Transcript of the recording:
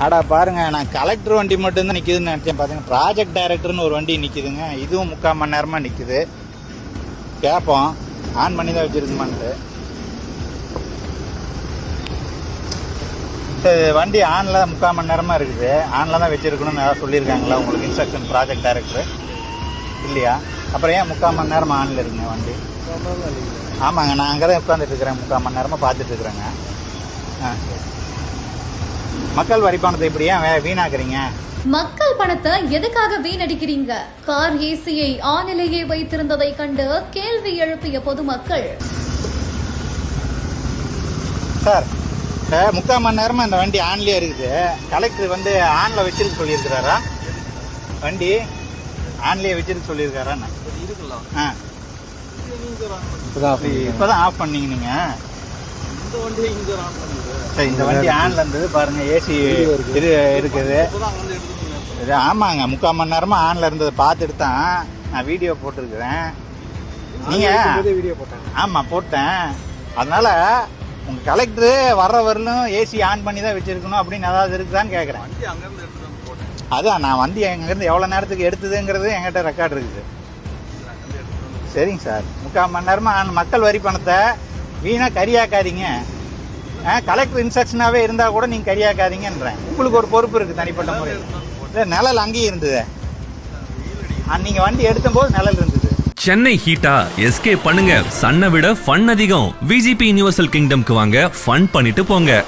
அடா பாருங்க, நான் கலெக்டர் வண்டி மட்டும்தான் நிற்கிதுன்னு நினச்சேன். பார்த்தீங்கன்னா ப்ராஜெக்ட் டைரக்டர்னு ஒரு வண்டி நிற்கிதுங்க. இதுவும் 3/4 மணி நேரமாக நிற்கிது. கேட்போம் ஆன் பண்ணி தான் வச்சுருக்குமான்ட்டு. வண்டி ஆனில் 3/4 மணி நேரமாக இருக்குது. ஆனில் தான் வச்சுருக்கணும்னு ஏதாவது சொல்லியிருக்காங்களா உங்களுக்கு இன்ஸ்ட்ரக்ஷன் ப்ராஜெக்ட் டைரக்டர்? இல்லையா? அப்புறம் ஏன் 3/4 மணி நேரம் ஆனில் இருக்குங்க வண்டி? ஆமாங்க, நான் அங்கே தான் உட்காந்துட்டு இருக்கிறேன். 3/4 மணி நேரமாக பார்த்துட்டு இருக்கிறேங்க. சரி. மக்கள் வரி பணத்தை இப்படி ஏன் வீணாக்குறீங்க? மக்கள் பணத்தை எதுக்காக வீணடிக்கிறீங்க? கார் ஏசியை ஆனிலேயே வைத்திருந்ததை கண்டு கேள்வி எழுப்பிய பொதுமக்கள். சார், 3/4 மணி நேரமா இந்த வண்டி ஆன்லயே இருக்குது. கலெக்டர் வந்து ஆன்ல வச்சிருக்க சொல்லியிருக்கிறாரா? வண்டி ஆன்லயே வச்சிருக்க சொல்லியிருக்காரா? இப்பதான் ஆஃப் பண்ணீங்க நீங்க. இந்த வண்டி ஆன்ல இருந்தது பாருங்க. ஏசி இருக்குது. ஆமாங்க, 3/4 மணி நேரமா ஆன்ல இருந்ததை பார்த்துட்டு தான் நான் வீடியோ போட்டிருக்கிறேன். நீங்க ஆமா போட்டேன். அதனால உங்க கலெக்டரு வர்ற வரலும் ஏசி ஆன் பண்ணி தான் வச்சிருக்கணும் அப்படின்னு ஏதாவது இருக்குதான்னு கேட்குறேன். அதான் நான் வண்டி எங்கேருந்து எவ்வளோ நேரத்துக்கு எடுத்ததுங்கிறது என்கிட்ட ரெக்கார்டு இருக்குது. சரிங்க சார், 3/4 மணி நேரமாக மக்கள் வரி பணத்தை வீணாக கரியாக்காதீங்க. கலெக்டர் இன்ஸ்ட்ரக்ஷனாகவே இருந்தால் கூட நீங்கள் கரியாக்காதீங்கன்றேன். உங்களுக்கு ஒரு பொறுப்பு இருக்குது தனிப்பட்ட முறையில். இல்லை, நிழல் அங்கேயும் இருந்தது. நீங்கள் வண்டி எடுத்தபோது நிழல் இருந்தது. சென்னை ஹீட்டா எஸ்கேப் பண்ணுங்க. சன்னை விட ஃபன் அதிகம். விஜிபி யுனிவர்சல் கிங்டம்க்கு வாங்க, ஃபன் பண்ணிட்டு போங்க.